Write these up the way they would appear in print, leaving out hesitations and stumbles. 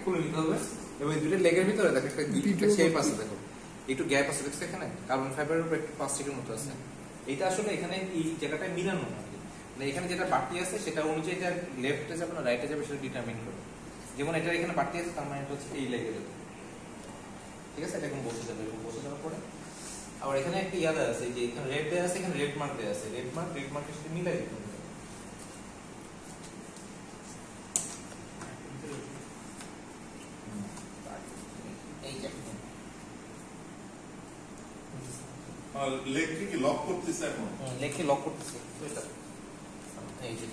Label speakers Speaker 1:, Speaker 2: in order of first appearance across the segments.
Speaker 1: খুলে নিতে হবে এবং এই দুটো লেগের ভিতরে দেখো একটা শেপ আছে, দেখো একটু গ্যাপ আছে দেখছো এখানে, কার্বন ফাইবারের উপর একটু প্লাস্টিকের মতো আছে। এটা আসলে এখানে এই জায়গাটায় মিলানো না, মানে এখানে যেটা বাড়তি আছে সেটা অনুযায়ী এটা লেফটে যাবে না রাইটে যাবে সেটা ডিটারমিন করবে। যেমন এটা এখানে বাড়তি আছে তার মানে এটা হচ্ছে এই লেগে যাবে, ঠিক আছে? এটা এখন বসে যাবে, এবং বসে যাওয়ার পরে আবার এখানে একটা ইয়াদ আছে যে এখানে রেড দেয়া আছে, এখানে রেড মার্ক দেয়া আছে, রেড মার্কের সাথে মিলাই দিতে হবে।
Speaker 2: লেখকে কি লক করতেছে এখন?
Speaker 1: লেখকে লক করতেছে এটা, এই যে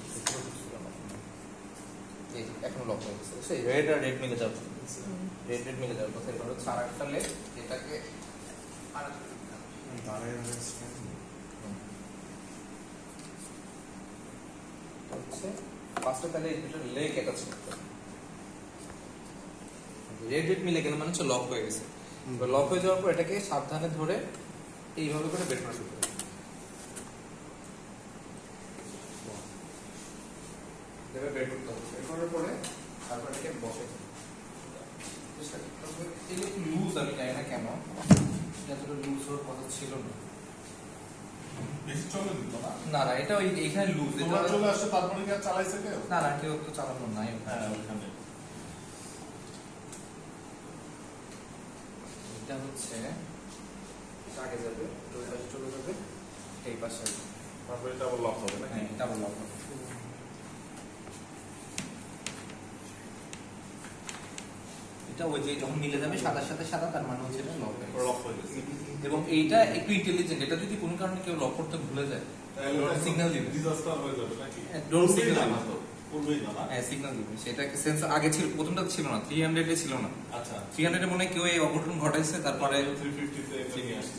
Speaker 1: এই এখন লক হয়ে গেছে, সেই রেড আর রেড মিলে যাবে, রেড মিলে যাবে। কথা এটা হচ্ছে আরেকটা লেখ, এটাকে আরেকটা হচ্ছে ফার্স্টে তাহলে এই দুটো লেগ অ্যাটাচ করতে হবে। রেড মিলে গেলে মানে হচ্ছে লক হয়ে গেছে। লক হয়ে যাওয়ার পর এটাকে সাবধানে ধরে এইভাবে করে বের করা শুরু করতে হবে। বের করতে হবে, বের করার পরে তারপর এটাকে বসে লুজ, আমি জানি না কেন এতটা লুজ হওয়ার কথা ছিল না।
Speaker 2: বেশি চলে দিত না?
Speaker 1: না না, এটা ওই এখানে লুজ, এটা
Speaker 2: চলে আসে তারপরে কি আর চালাইছে কেউ?
Speaker 1: না না, কেউ তো চালানো নাই।
Speaker 2: হ্যাঁ ওখানে
Speaker 1: এটা হচ্ছে আগে যাবে, ওই পাশে চলে যাবে, এই পাশে
Speaker 2: তারপরে এটা আবার লক হবে না?
Speaker 1: হ্যাঁ, এটা আবার লক হবে। এটা ওই যে যখন মিলে যাবে সাদার সাথে সাদা, তার মানে হচ্ছে এটা লক হয়ে গেছে। এবং এইটা একটু ইন্টেলিজেন্ট, এটা যদি কোনো কারণে কেউ লক করতে ভুলে যায় সিগন্যাল দিবে,
Speaker 2: ডিজাস্টার হয়ে যাবে নাকি?
Speaker 1: ডোন্ট সিগন্যাল
Speaker 2: না তো করবেই না।
Speaker 1: হ্যাঁ সিগন্যাল দিবে। সেটাকে সেন্সর আগে ছিল, প্রথমটা ছিল না, 300 এ ছিল না।
Speaker 2: আচ্ছা
Speaker 1: 300 এ মনে হয় কেউ এই অঘটন ঘটাইছে, তারপরে
Speaker 2: 350 তে এটা নিয়ে আসছে।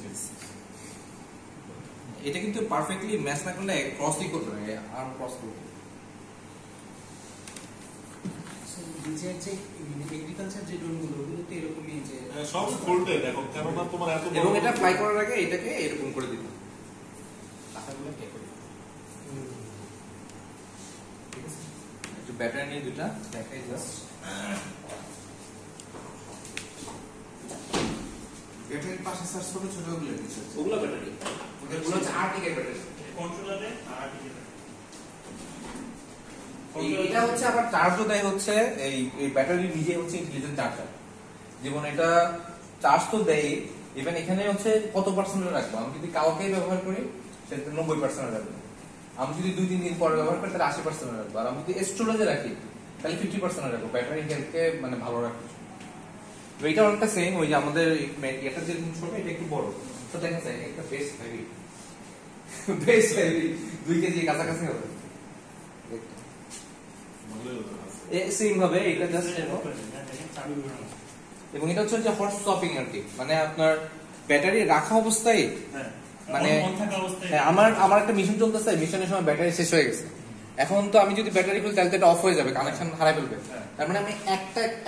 Speaker 1: এটা কিন্তু পারফেক্টলি ম্যাচ না করলে ক্রসই করবে না, আর্ম ক্রস করবে।
Speaker 3: এগ্রিকালচার যে ড্রোনগুলো ওগুলোতে এরকমই যে
Speaker 2: সব ফোল্ডেড এখন, কেননা তোমার এত
Speaker 1: এবং এটা ফ্লাই করার আগে এটাকে এরকম করে দিতে হবে, টাকাগুলো কে করে ঠিক আছে? একটু ব্যাটারি নিয়ে দুটা দেখাই জাস্ট। ব্যাটারির পাশে স্যার ছোট ছোট গুলো দিচ্ছে, ওগুলো ব্যাটারি, ওগুলো হচ্ছে আর্টিকের ব্যাটারি,
Speaker 3: কন্ট্রোলারে আর্টিকেল।
Speaker 1: এটা হচ্ছে আবার চার্জও দেয় হচ্ছে এই ব্যাটারি নিজে হচ্ছে ইন্টেলিজেন্ট চার্জার। যেমন এটা চার্জ তো দেয়, ইভেন এখানে হচ্ছে কত পার্সেন্ট রাখবো, আমি যদি কালকে ব্যবহার করি সেটা 90% রাখবো, আমি যদি 2-3 দিন পরে ব্যবহার করি তাহলে 80% রাখবো, আর আমি যদি স্টোরেজে রাখি তাহলে 50% রাখবো, ব্যাটারি হেলথকে মানে ভালো রাখবো। তো এটা অনেকটা সেম, ওই যে আমাদের এটা যেরকম ছোট এটা একটু বড়, তো দেখা যায় একটা বেশ হেভি, বেশ হেভি 2 কেজি কাছাকাছি হবে। সেম ভাবে এটা জাস্ট এবং এটা হচ্ছে যে হট স্টপিং আর কি, মানে আপনার ব্যাটারি রাখা অবস্থায় মানে আমার একটা মিশন চলতেছে, মিশনের সময় ব্যাটারি শেষ হয়ে গেছে, এখন তো আমি যদি ব্যাটারি খুলি তাহলে এটা অফ হয়ে যাবে, কানেকশন হারাই ফেলবে। তার মানে আমি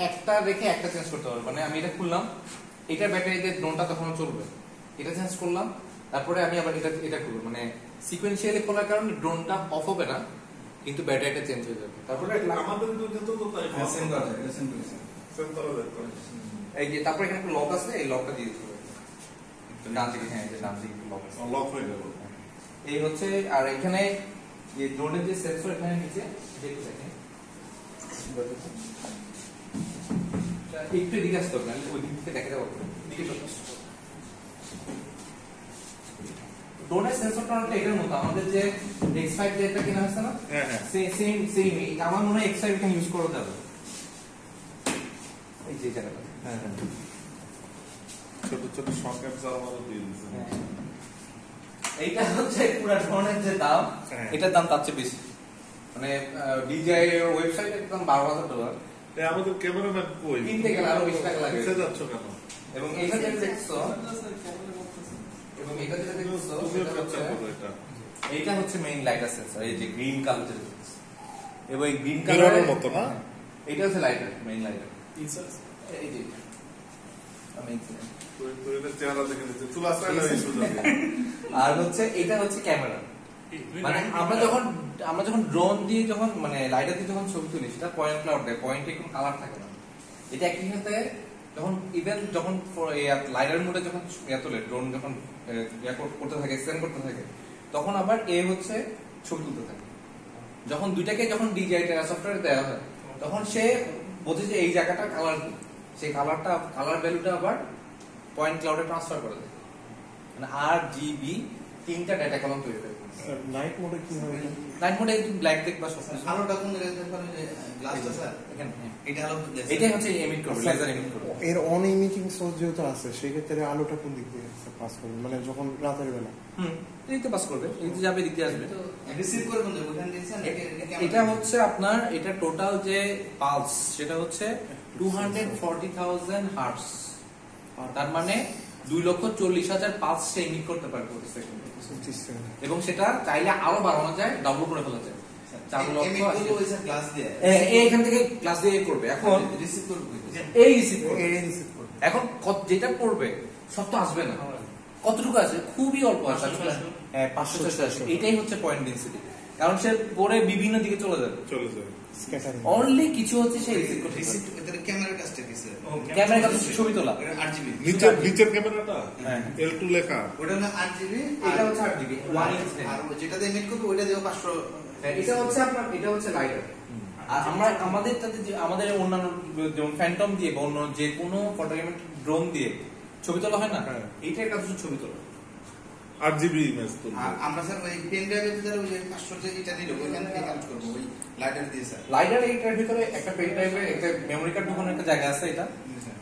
Speaker 1: একটা রেখে একটা চেঞ্জ করতে পারবো, মানে আমি এটা খুললাম, এটার ব্যাটারিতে ড্রোনটা তখন চলবে, এটা চেঞ্জ করলাম, তারপরে আমি আবার এটা খুলবো, মানে সিকোয়েন্সিয়ালি খোলার কারণে ড্রোনটা অফ হবে না কিন্তু ব্যাটারিটা চেঞ্জ হয়ে যাবে। তারপরে
Speaker 2: আমাদের দুটো তো তাই
Speaker 1: সেম করা যায়, সেম করেছে। এই যে তারপর এখানে একটা লক আছে, এই লকটা দিয়ে দিতে হবে ডান দিকে, হ্যাঁ এই যে ডান দিকে লক আছে,
Speaker 2: লক হয়ে গেল।
Speaker 1: এই হচ্ছে। আর এখানে এই ড্রোনের যে সেন্সর এখানে নিচে দেখতে দেখেন, একটু এদিকে আসতে হবে, ওই দিক থেকে দেখা যাবে, দিকে চলে আসতে হবে। ড্রোনের সেন্সরটা অনেকটা এটার মতো, আমাদের যে X5 যেটা কিনা হচ্ছে না,
Speaker 2: হ্যাঁ হ্যাঁ
Speaker 1: সেম আমার মনে হয় X5 এখানে ইউজ করা যাবে, এই যে জায়গাটা।
Speaker 2: হ্যাঁ হ্যাঁ ছোট ছোট শক অ্যাবজর্বার দিয়ে দিয়েছে।
Speaker 1: এইটা হচ্ছে পুরো ড্রোনের যে দাম, এটার দাম তার চেয়ে বেশি, মানে DJI এর ওয়েবসাইটে দাম $12,000।
Speaker 2: আমাদের ক্যামেরাম্যান কই?
Speaker 1: কিনতে গেলে আরো 20 টাকা লাগে।
Speaker 2: সে যাচ্ছ কেন?
Speaker 1: এবং এটা যেটা দেখছো, এবং এটা যেটা দেখছো
Speaker 2: তুমিও খরচা করো এটা।
Speaker 1: এইটা হচ্ছে মেইন লাইটার সেন্সর, এই যে গ্রিন কালার যেটা দেখছো, এবং এই গ্রিন কালারের
Speaker 2: মতো না,
Speaker 1: এইটা হচ্ছে লাইটার, মেইন লাইটার। এই যে আর হচ্ছে এটা হচ্ছে ক্যামেরা, মানে আমরা যখন ড্রোন দিয়ে যখন মানে লাইটার দিয়ে যখন ছবি তুলি সেটা পয়েন্ট ক্লাউড দেয়, পয়েন্টে কোনো কালার থাকে না, এটা একই সাথে যখন ইভেন যখন লাইডার মোডে যখন তোলে ড্রোন যখন করতে থাকে স্ক্যান করতে থাকে তখন আবার এ হচ্ছে ছবি তুলতে থাকে। যখন দুইটাকে যখন ডিজিআই টেরা সফটওয়্যার দেওয়া হয় তখন সে বোঝে যে এই জায়গাটা কালার কি, সেই কালার ভ্যালুটা আবার পয়েন্ট ক্লাউডে ট্রান্সফার করে দেয়। মানে RGB তিনটা ডেটা কলাম তৈরি হয়।
Speaker 2: নাইট মোডে কি হয়?
Speaker 1: নাইট মোডে ব্ল্যাক দেখবা সব
Speaker 4: আলোটা কোন জায়গায় দেখতে পারে যে গ্লাসটা স্যার
Speaker 1: এখানে
Speaker 4: এটা আলো
Speaker 1: এটাই হচ্ছে এমিট করবে, লেজার এমিট করবে।
Speaker 5: এর অন ইমিটিং সোর্স যেহেতু আছে সেক্ষেত্রে আলোটা কোন দিক দিয়ে পাস করবে, মানে যখন রাতের বেলা?
Speaker 1: এইতে পাস করবে, এইতে যাবে, দিক দিয়ে আসবে।
Speaker 4: তো রিসিভ করে কোন জায়গায় ওখানে দিয়েছেন
Speaker 1: এটা হচ্ছে আপনার এটা টোটাল যে পালস সেটা হচ্ছে 240,000 হার্টজ। তার মানে 2,40,000 পালস সে এমিট করতে পারে প্রতি সেকেন্ডে। এবং সেটা চাইলে আরো বাড়ানো যায়, ডাবল করে ফেলা যায়। 4,00,000
Speaker 4: ওই স্যার গ্লাস দিয়ে
Speaker 1: এইখান থেকে ক্লাস দিয়ে করবে। এখন
Speaker 4: রিসিভ করবে
Speaker 1: এই রিসিভ করবে। এখন যেটা পড়বে সব তো আসবে না, কতটুকু আছে? খুবই অল্প আছে, 500-600। এটাই হচ্ছে পয়েন্ট ডেনসিটি, কারণ সে পরে বিভিন্ন দিকে চলে যাবে।
Speaker 5: স্ক্যাটারিং
Speaker 1: অনলি কিছু হচ্ছে সে রিসিভ করতে
Speaker 4: রিসিভ এর ক্যামেরার কাজটা কি স্যার?
Speaker 1: ক্যামেরা কাছে ছবি তোলা।
Speaker 4: RGB
Speaker 2: নিচের ক্যামেরাটা
Speaker 1: হ্যাঁ।
Speaker 2: L2 লেখা,
Speaker 4: ওটা হলো RGB,
Speaker 1: এটা হচ্ছে 8GB 1 ইঞ্চ।
Speaker 4: আর যেটা দিয়ে এমিট করবে ওটা দিয়ে 500।
Speaker 1: এটা হচ্ছে আপনার, এটা হচ্ছে লাইটার। আর আমরা আমাদেরটাতে যে আমাদের অন্যান্য যেমন ফ্যান্টম দিয়ে বা অন্য যে কোনো ফটোগ্রাফি ড্রোন দিয়ে ছবি তোলা হয় না, এইটার কাছে ছবি তোলা।
Speaker 2: 8GB ইমেজ তুলবে।
Speaker 4: আর আমরা স্যার ওই পেন ড্রাইভের ভিতরে ওই যে 500 যে এটা দিল ওখানে থেকে কাজ করব ওই লাইটার দিয়ে স্যার।
Speaker 1: লাইটার এইটার ভিতরে একটা পেন ড্রাইভে একটা মেমরি কার্ড ঢোকানোর একটা জায়গা আছে,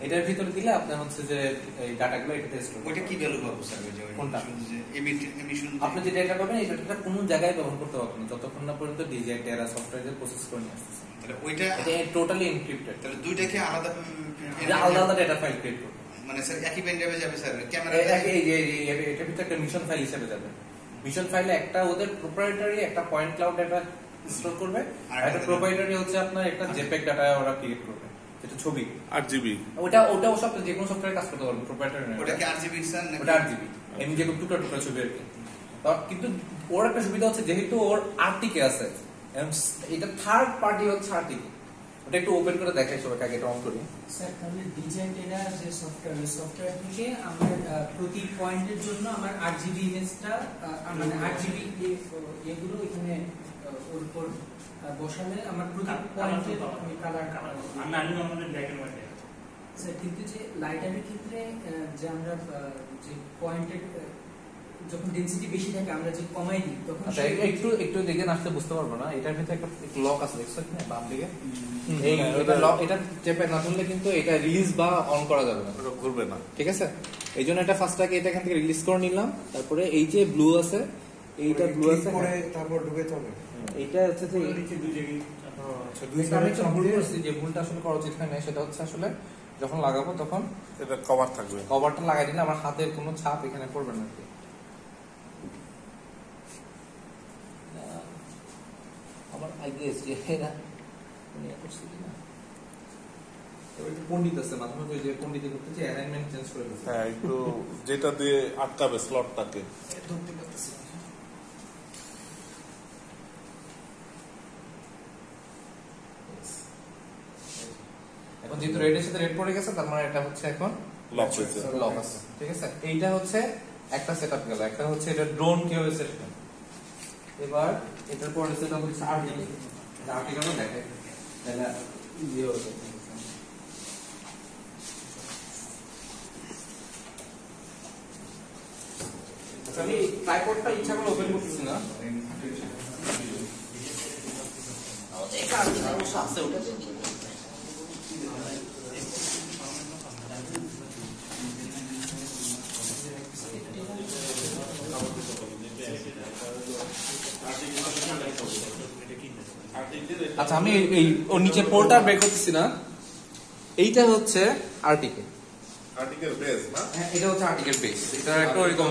Speaker 1: এটার ভিতরে দিলে আপনার হচ্ছে যে এই ডাটাগুলো এটাতে স্টোর হবে।
Speaker 4: ওইটা কি ভ্যালু পাবো স্যার? ওই যে
Speaker 1: কোনটা?
Speaker 4: যে এমিশন
Speaker 1: আপনি যে ডেটা পাবেন এই ডেটাটা কোনো জায়গায় ব্যবহার করতে পারবেন না যতক্ষণ না পর্যন্ত ডিজিআই টেরা সফটওয়্যারে প্রসেস করে নিয়ে আসছে।
Speaker 4: তাহলে ওইটা
Speaker 1: এটা টোটালি এনক্রিপ্টেড।
Speaker 4: তাহলে দুইটাকে আলাদা
Speaker 1: এটা আলাদা ডেটা ফাইল ক্রিয়েট করবে।
Speaker 4: মানে স্যার একই পেন ড্রাইভে যাবে স্যার ক্যামেরা
Speaker 1: এটার ভিতরে একটা মিশন ফাইল হিসেবে যাবে। মিশন ফাইলে একটা ওদের প্রোপ্রাইটারি একটা পয়েন্ট ক্লাউড ডেটা স্টোর করবে, আর একটা প্রোপ্রাইটারি হচ্ছে আপনার একটা জেপেগ ডাটা ওরা ক্রিয়েট করবে, যেটা ছবি
Speaker 2: 8GB
Speaker 1: ওটাও সব যে কোনো সফটওয়্যারে কাজ করতে পারবে প্রোপ্রাইটারি।
Speaker 4: ওটা কি RGB স্যার নাকি?
Speaker 1: ওটা 8GB এমনি যে টুকরা ছবি আর কি। কিন্তু ওর একটা সুবিধা হচ্ছে যেহেতু ওর RTK আছে, এটা থার্ড পার্টি হচ্ছে RTK। ওটা একটু ওপেন করে দেখাই সবাইকে, আগে এটা অন করি।
Speaker 3: স্যার তাহলে ডিজাইন টেরা যে সফটওয়্যার থেকে আমার প্রতি পয়েন্টের জন্য আমার 8GB ইমেজটা মানে 8GB এগুলো এখানে ওর উপর বসালে আমার প্রতি পয়েন্টের কালার
Speaker 6: আমি আমাদের ব্ল্যাক এন্ড হোয়াইট।
Speaker 3: স্যার কিন্তু যে লাইটারের ক্ষেত্রে যে আমরা যে পয়েন্টের যখন ডেনসিটি বেশি থাকে আমরা যে কমাই দিই তখন
Speaker 1: আচ্ছা একটু দেখে আসলে বুঝতে পারবো না, এটার ভিতরে একটা লক আছে দেখছো কি না বাম দিকে? এই এটা লক, এটা চেপে না ধরলে কিন্তু এটা রিলিজ বা অন করা যাবে না,
Speaker 2: ওটা ঘুরবে না।
Speaker 1: ঠিক আছে? এই জন্য এটা ফার্স্ট আগে এটা এখান থেকে রিলিজ করে নিলাম, তারপরে এই যে ব্লু আছে এইটা ব্লু আছে
Speaker 5: করে তারপর ঢুকে যাবে।
Speaker 1: এইটা হচ্ছে যে
Speaker 6: নিচে দুই জায়গায়
Speaker 5: আচ্ছা, দুই
Speaker 1: আমি
Speaker 5: সাইডে
Speaker 1: একটা ভুল করছি, যে ভুলটা আসলে করা উচিত হয় না, সেটা হচ্ছে আসলে যখন লাগাবো তখন
Speaker 2: এটা কভার থাকবে।
Speaker 1: কভারটা লাগাই দিলে আমার হাতের কোনো ছাপ এখানে পড়বে না আর কি। আমার আগে যে এরা উনি করছে কিনা পণ্ডিত আছে মাঝে মাঝে যে পণ্ডিত করতে যে অ্যালাইনমেন্ট চেঞ্জ করে দিচ্ছে।
Speaker 2: হ্যাঁ, একটু যেটা দিয়ে আটকাবে স্লটটাকে।
Speaker 1: ধরতে পারতেছি না। এখন যেহেতু রেডের সাথে রেড পড়ে গেছে তার মানে এটা হচ্ছে এখন
Speaker 2: লক হয়েছে।
Speaker 1: লক আছে, ঠিক আছে? এইটা হচ্ছে একটা সেটআপ গেল, একটা হচ্ছে এটা ড্রোন কিভাবে সেট করে। এবার এটার পরে সেটআপ হচ্ছে আর্টিকেল। এটা আর্টিকেলও দেখে তাহলে ইয়ে হবে। আচ্ছা, আমি ট্রাইপডটা ইচ্ছা করে ওপেন করতেছি না। এটা আছে ওটা আচ্ছা, আমি এই ওর নিচে পোর্টার বের করতেছি না। এইটা হচ্ছে আর্টিকেল।
Speaker 2: আর্টিকেল বেস না?
Speaker 1: হ্যাঁ, এটা হচ্ছে আর্টিকেল বেস। এটা একটা ওরকম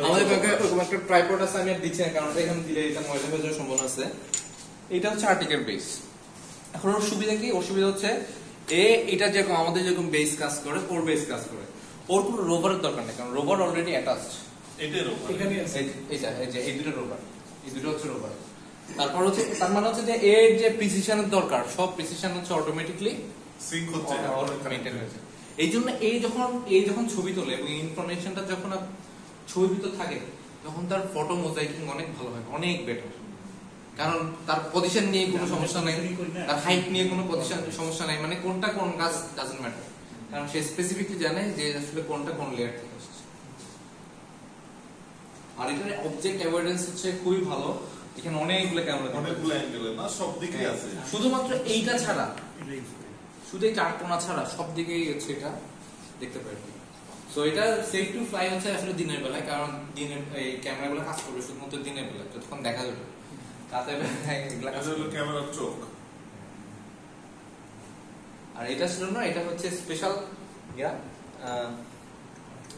Speaker 1: আমাদের কাছে ওরকম একটা ট্রাইপড আছে, আমি আর দিচ্ছি না কারণ এখানে দিলে এটা ময়লা হয়ে যাওয়ার সম্ভাবনা আছে। এটা হচ্ছে আর্টিকেল বেস। এখন ওর সুবিধা কি? ওর সুবিধা হচ্ছে এটা যেরকম আমাদের যেরকম বেস কাজ করে, ওর বেস কাজ করে। ওর কোনো রোভারের দরকার নেই, কারণ রোভার অলরেডি অ্যাটাচড।
Speaker 2: এটারও
Speaker 3: এখানে আছে
Speaker 1: এইটা এই যে এই দুটো রোভার, এই দুটো হচ্ছে রোভার। তারপর হচ্ছে তার মানে হচ্ছে যে এর যে প্রিসিশনের দরকার সব প্রিসিশন হচ্ছে অটোমেটিকলি
Speaker 2: সিঙ্ক হচ্ছে
Speaker 1: মেনটেন হয়েছে। এই জন্য এই যখন ছবি তোলে এবং ইনফরমেশনটা যখন ছবির ভিতর থাকে তখন তার ফটো মোজাইকিং অনেক ভালো হয়, অনেক বেটার। কারণ তার পজিশন নিয়ে কোনো সমস্যা নাই, তার হাইট নিয়ে কোনো পজিশন সমস্যা নাই, মানে কোনটা কোন গাছ ডাজন্ট ম্যাটার, কারণ সে স্পেসিফিকলি জানে যে আসলে কোনটা কোন লেয়ার থেকে আসছে। আর এটার অবজেক্ট অ্যাভয়েডেন্স হচ্ছে খুবই ভালো, এখানে অনেকগুলো ক্যামেরা,
Speaker 2: অনেকগুলো অ্যাঙ্গেলে না, সব দিকেই আছে।
Speaker 1: শুধুমাত্র এইটা ছাড়া, শুধু এই চার কোণা ছাড়া সব দিকেই হচ্ছে এটা দেখতে পারবে। সো এটা সেফ টু ফ্লাই হচ্ছে আসলে দিনের বেলায়, কারণ দিনের এই ক্যামেরাগুলো কাজ করবে শুধুমাত্র দিনের বেলায়, যতক্ষণ দেখা যাবে। রাতের বেলায় এগুলা কাজ করবে না।
Speaker 2: ক্যামেরার চোখ।
Speaker 1: আর এটা ছিল না, এটা হচ্ছে স্পেশাল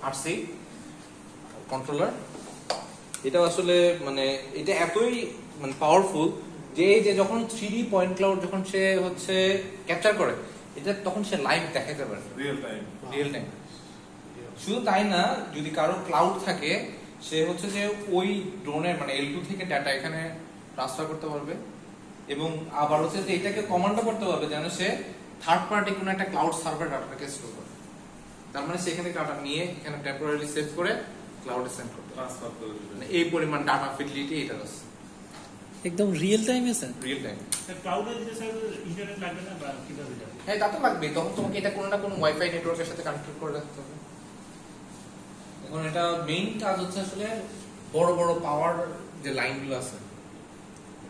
Speaker 1: আরসি কন্ট্রোলার। এটা আসলে মানে এটা এতই মানে পাওয়ারফুল যে যখন 3D পয়েন্ট ক্লাউড যখন সে হচ্ছে ক্যাপচার করে এটা, তখন সে লাইভ দেখাতে পারে
Speaker 2: রিয়েল টাইম।
Speaker 1: শুধু তাই না, যদি কারো ক্লাউড থাকে সে হচ্ছে যে ওই ড্রোনের মানে L2 থেকে ডাটা এখানে ট্রান্সফার করতে পারবে, এবং আবার হচ্ছে যে এটাকে কমান্ডও করতে পারবে যেন সে থার্ড পার্টি কোনো একটা ক্লাউড সার্ভার ডাটাকে স্টোর করে। তার মানে সেখানে ডাটা নিয়ে এখানে টেম্পোরারি সেভ করে ক্লাউডে সেন্ড করতে
Speaker 2: ট্রান্সফার করে দিবে।
Speaker 1: মানে এই পরিমাণ ডাটা ফিডলিটি এটা আছে,
Speaker 7: একদম রিয়েল টাইমে স্যার।
Speaker 1: Real time.
Speaker 6: স্যার ক্লাউডে দিলে স্যার ইন্টারনেট লাগবে না বা কিভাবে যাবে?
Speaker 1: হ্যাঁ, তা তো লাগবে, তখন তোমাকে এটা কোনো না কোনো ওয়াইফাই নেটওয়ার্কের সাথে কানেক্ট করে রাখতে হবে। এখন এটা মেইন কাজ হচ্ছে আসলে বড় বড় পাওয়ার যে লাইনগুলো আছে,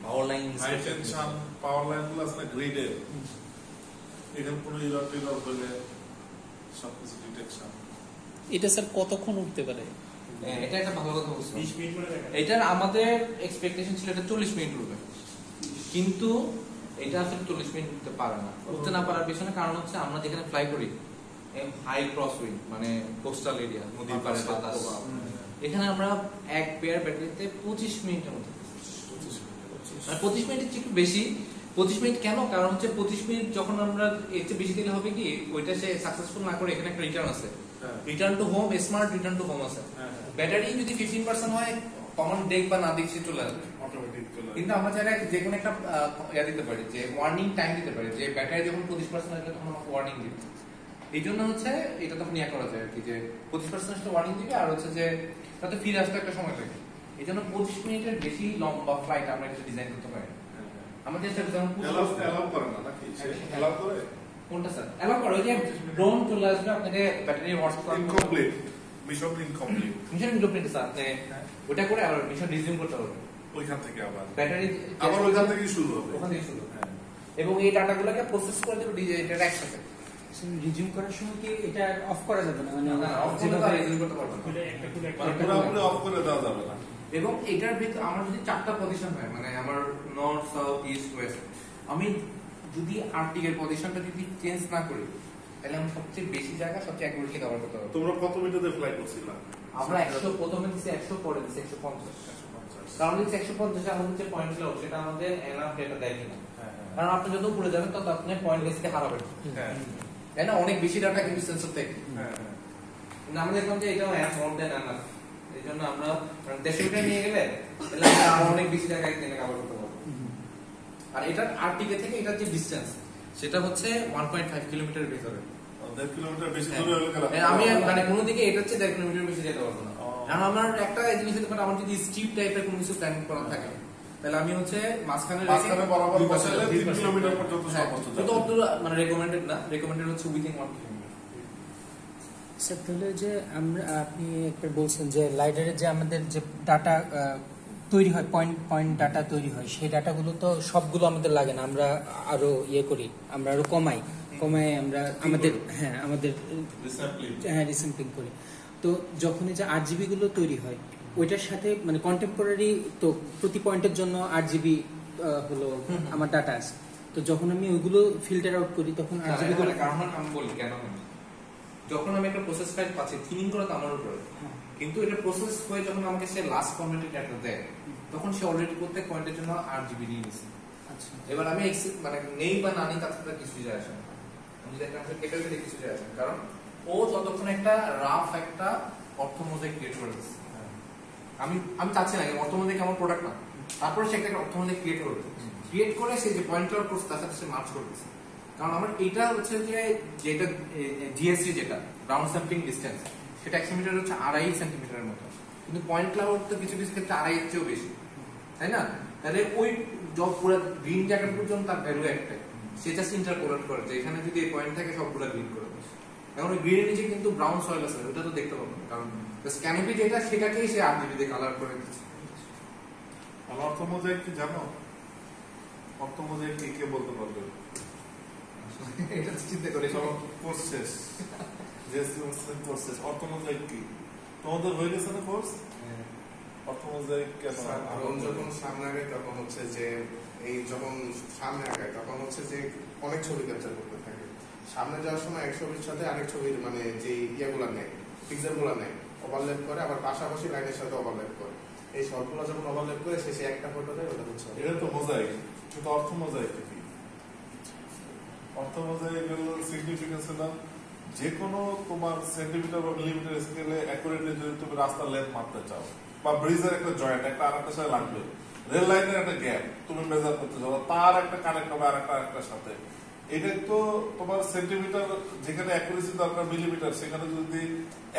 Speaker 1: পাওয়ার লাইন,
Speaker 2: হাই টেনশন পাওয়ার লাইনগুলো আছে না গ্রিডে, এখানে কোনো ইলেকট্রিক্যাল হলে সবকিছু ডিটেকশন।
Speaker 7: এটা স্যার কতক্ষণ উঠতে পারে?
Speaker 1: এটা একটা ভালো কথা বলছো।
Speaker 6: 20 মিনিট করে দেখা।
Speaker 1: এটার আমাদের এক্সপেকটেশন ছিল এটা 40 মিনিট উঠবে, কিন্তু এটা আসলে 40 মিনিট উঠতে পারে না। উঠতে না পারার পিছনে কারণ হচ্ছে আমরা যেখানে ফ্লাই করি হাই ক্রস উইন্ড, মানে কোস্টাল এরিয়া, নদীর পাড়ে বাতাস, এখানে আমরা এক পেয়ার ব্যাটারিতে 25 মিনিটের মতো, 25 মিনিটের চেয়ে একটু বেশি। 25 মিনিট কেন? কারণ হচ্ছে 25 মিনিট যখন আমরা এর চেয়ে বেশি দিলে হবে কি, ওইটা সে সাকসেসফুল না করে এখানে একটা রিটার্ন আছে, return to home, smart return to home আছে। ব্যাটারি যদি 15% হয়, কমন ডেক বা না দেখছি চলে আসবে
Speaker 2: অটোমেটিক চলে
Speaker 1: কিন্তু আমরা চাইলে যে কোনো একটা ইয়া দিতে পারি, যে ওয়ার্নিং টাইম দিতে পারি, যে ব্যাটারি যখন 25% আসবে তখন আমাকে ওয়ার্নিং দিবে। এই জন্য হচ্ছে এটা তখন ইয়া করা যায় আর কি, যে 25% ওয়ার্নিং দিবে, আর হচ্ছে যে তাতে ফিরে আসতে একটা সময় থাকে। এই জন্য 25 মিনিটের বেশি লম্বা ফ্লাইট আমরা এটা ডিজাইন করতে পারি। আমরা চেষ্টা করছি
Speaker 2: অ্যালাউ করে না নাকি? সে অ্যালাউ করে?
Speaker 1: কোনটা স্যার অ্যালাউ করে? ওই যে ড্রোন চলে আসবে, আপনাকে battery WhatsApp
Speaker 2: incomplete, mission incomplete,
Speaker 1: mission incomplete sir, আপনি ওটা করে আবার মিশন রিজিউম করতে হবে।
Speaker 2: ওইখান থেকে আবার
Speaker 1: ব্যাটারি
Speaker 2: আবার ওইখান থেকেই শুরু হবে।
Speaker 1: ওখান থেকে শুরু,
Speaker 2: হ্যাঁ।
Speaker 1: এবং এই ডাটাগুলোকে প্রসেস করে দেবে ডিজাইনের একসাথে।
Speaker 3: রিজিউম করার সময় কি এটা অফ করা যাবে না? মানে
Speaker 1: অফ যেভাবে রিজিউম করতে পারবে না।
Speaker 6: খুলে একটা খুলে একটা
Speaker 2: মানে পুরোপুরি অফ করে দেওয়া যাবে না।
Speaker 1: এবং এটার ভিতর আমার যদি 4টা পজিশন হয়, মানে আমার নর্থ, সাউথ, ইস্ট, ওয়েস্ট, আমি যদি আর্টিকের পজিশনটা যদি চেঞ্জ না করি, তাহলে আমি সবচেয়ে বেশি জায়গা সবচেয়ে অ্যাকুরেটলি কভার করতে পারবো।
Speaker 2: তোমরা কত মিটারে ফ্লাই করছিলা?
Speaker 1: আমরা 100 প্রথমে দিছি, 100 পরে দিছি 150। কারণ দিচ্ছি 150 আমাদের যে পয়েন্ট ক্লাউড, সেটা আমাদের এনাফ ডেটা দেয় কিনা। কারণ আপনি যত উপরে যাবেন তত আপনি পয়েন্ট লিস্টে হারাবেন,
Speaker 2: হ্যাঁ
Speaker 1: তাই না? অনেক বেশি ডাটা কিন্তু সেন্সর থেকে,
Speaker 2: হ্যাঁ।
Speaker 1: কিন্তু আমরা দেখলাম যে এটাও মোর দেন এনাফ। এই জন্য আমরা 150 মিটার নিয়ে গেলে তাহলে আমরা আরো অনেক বেশি জায়গায় দিনে কভার করতে পারবো। আর এটার আরটিকে থেকে এটার যে ডিসটেন্স, সেটা হচ্ছে 1.5 কিলোমিটারের ভিতরে।
Speaker 2: 1.5 কিলোমিটার বেশি দূরে হলে গেলাম।
Speaker 1: আমি মানে কোনো দিকে এটা হচ্ছে 1.5 কিলোমিটার বেশি যেতে পারবো না। কারণ আমার একটা জিনিস হতে পারে, আমার যদি স্ট্রিপ টাইপের কোনো কিছু প্ল্যান করা থাকে, তাহলে আমি হচ্ছে মাঝখানে
Speaker 2: বরাবর বসাইলে 3 কিলোমিটার পর্যন্ত সর্বোচ্চ যাবে।
Speaker 1: কিন্তু অত মানে রেকমেন্ডেড না, রেকমেন্ডেড হচ্ছে উইদিন 1 কিলোমিটার।
Speaker 3: স্যার তাহলে যে আপনি একবার বলছেন যে লাইডারের যে আমাদের যে ডাটা তৈরি হয়, পয়েন্ট ডাটা তৈরি হয়, সেই ডাটাগুলো তো সবগুলো আমাদের লাগে না, আমরা আরো ইয়ে করি, আমরা আরো কমাই আমরা আমাদের আমাদের রিস্যাম্পলিং করি। তো যখন এই যে 8 জিবি গুলো তৈরি হয়, ওইটার সাথে মানে কন্টেম্পোরারি তো প্রতি পয়েন্টের জন্য 8 জিবি হলো আমার ডাটা আছে। তো যখন আমি ওইগুলো ফিল্টার আউট করি তখন 8 জিবি গুলো,
Speaker 1: কারণ আমি বলি কেন, যখন আমি একটা প্রসেস ফাইল পাচ্ছি, থিনিং করা তো আমার উপরে, কিন্তু এটা প্রসেস হয়ে যখন আমাকে সে লাস্ট ফরম্যাটের ডাটা দেয়, তখন সে অলরেডি প্রত্যেক পয়েন্টের জন্য 8 জিবি নিয়ে নিছে।
Speaker 3: আচ্ছা,
Speaker 1: এবার আমি মানে নেই বা না নেই তাতে কিছু যায় আসে না, আমি যদি একটা কেটে ফেলে কিছু যায় আসে না, কারণ ও যতক্ষণ একটা রাফ একটা অর্থমোজাইক ক্রিয়েট করে দিচ্ছে। আমি চাচ্ছি না অর্থমোজাইক আমার প্রোডাক্ট না, তারপরে সে একটা অর্থমোজাইক ক্রিয়েট করবে, ক্রিয়েট করে সে যে পয়েন্টার প্রসেস তার সাথে সে মার্চ করতেছে, কারণ আমার এটা হচ্ছে যেটা জিএসডি যেটা গ্রাউন্ড স্যাম্পলিং ডিসটেন্স সেটা অ্যাক্সিমিটার হচ্ছে 2.5 সেন্টিমিটারের মতো, কিন্তু পয়েন্ট ক্লাউড তো কিছু কিছু ক্ষেত্রে 2.5 এর চেয়েও বেশি, তাই না? তাহলে ওই পুরো গ্রিন জায়গা পর্যন্ত তার ভ্যালু একটাই, সে জাস্ট ইন্টারপোলেট করে যে এখানে যদি এই পয়েন্ট থাকে সবগুলো গ্রিন করে দেয়। এখন ওই গ্রিনের নিচে কিন্তু ব্রাউন সয়েল আছে, ওটা তো দেখতে পাবো না, কারণ ক্যানোপি যেটা সেটাকেই সে RGB দিয়ে কালার করে দিচ্ছে।
Speaker 2: অর্থমোজাইক কি জানো? অর্থমোজাইক কি কে বলতে পারবে?
Speaker 1: এটা চিন্তা করে
Speaker 2: কোর্স শেষ, কোর্স শেষ। অর্থমোজাইক কি তোমাদের হয়ে গেছে না কোর্স? অর্থমোজাইক কেন?
Speaker 8: ড্রোন যখন সামনে আগায় তখন হচ্ছে যে যখন সামনে আগায় তখন হচ্ছে যে অনেক ছবি ক্যাপচার করতে থাকে। সামনে যাওয়ার সময় এক ছবির সাথে আরেক ছবির মানে যে ইয়েগুলা নেয়, পিকচার গুলা নেয়, ওভারল্যাপ করে, আবার পাশাপাশি লাইনের সাথে ওভারল্যাপ করে। এই সবগুলো যখন ওভারল্যাপ করে শেষে একটা ফটো দেয়, ওটা হচ্ছে
Speaker 2: এটা তো মোজাইক। কিন্তু অর্থমোজাইক কি? অর্থমোজাইক হলো সিগনিফিকেন্স হলো যে কোনো তোমার সেন্টিমিটার বা মিলিমিটার স্কেলে অ্যাকুরেটলি যদি তুমি রাস্তার লেন্থ মাপতে চাও, বা ব্রিজের একটা জয়েন্ট একটা আরেকটার সাথে লাগবে, রেল লাইনের একটা গ্যাপ তুমি মেজার করতে চাও, তার একটা কানেক্ট হবে আরেকটার সাথে, এটা তো তোমার সেন্টিমিটার যেখানে অ্যাকুরেসি দরকার মিলিমিটার, সেখানে যদি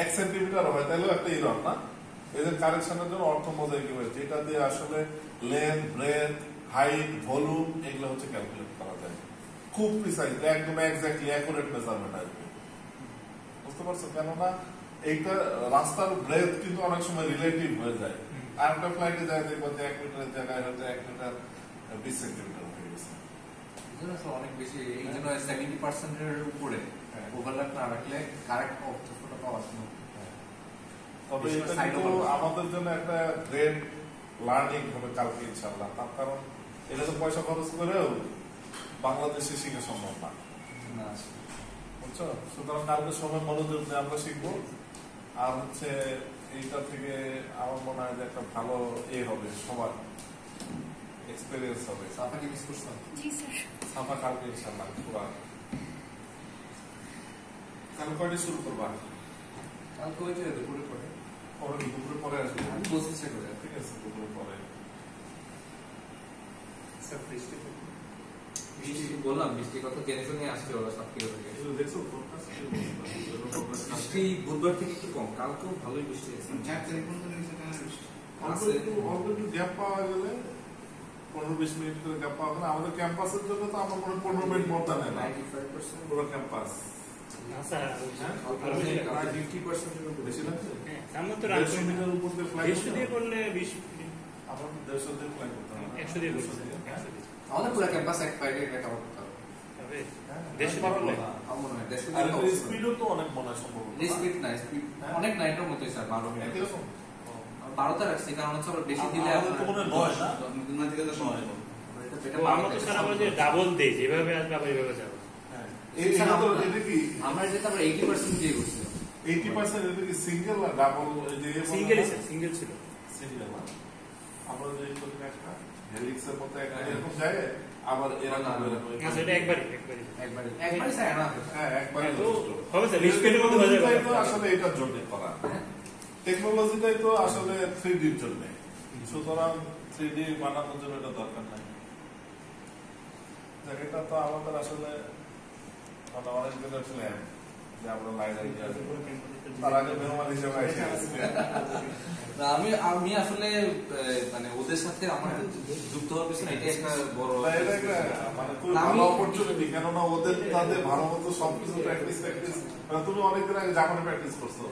Speaker 2: 1 সেন্টিমিটার হয় তাহলেও একটা ইরর না? এদের কারেকশনের জন্য অর্থমোজাইক হয়েছে, যেটা দিয়ে আসলে লেন্থ, ব্রেথ, হাইট, ভলিউম এগুলো হচ্ছে ক্যালকুলেট করা যায় খুব প্রিসাইজ, একদম এক্স্যাক্টলি অ্যাকুরেট মেজারমেন্ট আসবে। বুঝতে পারছো? কেননা এইটা রাস্তার ব্রেথ কিন্তু অনেক সময় রিলেটিভ হয়ে যায়। আর একটা ফ্লাইটে যায় দেখবো যে 1 মিটারের জায়গায় হয়তো 1 মিটার 20 সেন্টিমিটার হয়ে গেছে।
Speaker 1: অনেক বেশি, এই জন্য 70% এর উপরে ওভারল্যাপ না রাখলে কারেক্ট অর্থটা পাওয়া সম্ভব।
Speaker 2: তবে এটা কিন্তু আমাদের জন্য একটা গ্রেট লার্নিং হবে কালকে ইনশাআল্লাহ। তার কারণ এটা তো পয়সা খরচ করেও বাংলাদেশে শিখা সম্ভব না, বুঝছো? সুতরাং কালকে সবাই মনোযোগ দিয়ে আমরা শিখবো। আর হচ্ছে এইটা থেকে আমার মনে হয় যে একটা ভালো হবে, সবার এক্সপেরিয়েন্স হবে।
Speaker 1: সাফাকে মিস করছো?
Speaker 9: জি স্যার।
Speaker 2: সাফা কালকে ইনশাআল্লাহ পুরা। কাল কয়টা শুরু করবা?
Speaker 1: কালকে ওই যে দুপুরে পরে।
Speaker 2: দুপুরে পরে আসবে?
Speaker 1: আমি বলতে ইচ্ছা করে।
Speaker 2: ঠিক আছে, দুপুরে পরে।
Speaker 8: স্যার বৃষ্টি
Speaker 1: বললাম বৃষ্টির কথা জেনে শুনে আসছে ওরা সব কিছু থেকে।
Speaker 2: দেখছো
Speaker 1: বৃষ্টি বুধবার থেকে একটু কম, কালকেও ভালোই বৃষ্টি হয়েছে।
Speaker 4: 4 তারিখ পর্যন্ত নিচে টানা বৃষ্টি।
Speaker 2: অল্প একটু গ্যাপ পাওয়া গেলে 15-20 মিনিট করে গ্যাপ পাওয়া গেলে আমাদের ক্যাম্পাসের জন্য তো আমার মনে 15 মিনিট মতো নেয় না
Speaker 1: 95%
Speaker 2: পুরো ক্যাম্পাস।
Speaker 6: স্যার,
Speaker 1: আর 50% এর উপর
Speaker 2: বেশি লাগছে?
Speaker 6: হ্যাঁ, সামনে তো
Speaker 2: 150 মিটার উপর দিয়ে ফ্লাইট
Speaker 6: 150 দিয়ে করলে 20
Speaker 2: আমরা 150 দিয়ে ফ্লাইট করতে হবে।
Speaker 6: 100 দিয়ে করতে হবে।
Speaker 1: আমাদের পুরো ক্যাম্পাস এক পাইলে এটা কভার করতে হবে।
Speaker 6: তবে
Speaker 2: হ্যাঁ,
Speaker 6: 150 দিয়ে করলে
Speaker 1: আমার মনে হয় 150
Speaker 2: আর
Speaker 1: দিয়ে
Speaker 2: স্পিডও তো অনেক মনে হয় সম্ভব।
Speaker 1: স্পিড না, স্পিড অনেক নাইটের মতোই স্যার 12 মিনিট।
Speaker 2: একই রকম
Speaker 1: 12টা রাখছি কারণ হচ্ছে আবার বেশি দিলে
Speaker 2: আমাদের তো মনে হয় 9 না?
Speaker 4: দুনিয়া থেকে তো সময়
Speaker 2: নয়।
Speaker 1: এটা
Speaker 6: তো আমরা তো স্যার আমরা যে ডাবল দেই, যেভাবে আসবে আবার এইভাবে যাবে।
Speaker 2: হ্যাঁ,
Speaker 1: স্যার,
Speaker 2: এটা তো
Speaker 1: আমরা-
Speaker 2: এটা কি
Speaker 1: আমরা যেটা আমরা 80% দিয়ে করছি।
Speaker 2: 80% এটা কি সিঙ্গেল না ডাবল?
Speaker 6: সিঙ্গেলই স্যার, সিঙ্গেল ছিল।
Speaker 2: সিঙ্গেল না? আমরা যে করি একটা হেলিক্সের মতো একটা এরকম যায়, আবার এরকম
Speaker 6: না স্যার, এটা একবারই।
Speaker 1: একবারই স্যার না।
Speaker 2: হ্যাঁ, একবারে
Speaker 6: তো হবে স্যার, লিস্টের মধ্যে হয়ে যাবে।
Speaker 2: টেকনোলজিটাই তো আসলে এটার জন্য করা। টেকনোলজিটাই তো আসলে 3Dর জন্য, সুতরাং 3D বানানোর জন্য এটা দরকার নাই। এটা তো আমাদের আসলে অনেক দিনের প্ল্যান যে আমরা লাইন আইডিয়া তার আগে মেহমান হিসেবে এসে গেছি।
Speaker 1: না, আমি আসলে মানে ওদের সাথে আমার যুক্ত হওয়ার পিছনে এটাই একটা বড়
Speaker 2: না, এটা একটা মানে খুব ভালো অপরচুনিটি, কেননা ওদের তাদের ভালো মতো সবকিছু প্র্যাকটিস মানে তুমি অনেকদিন আগে জাপানে প্র্যাকটিস করছো।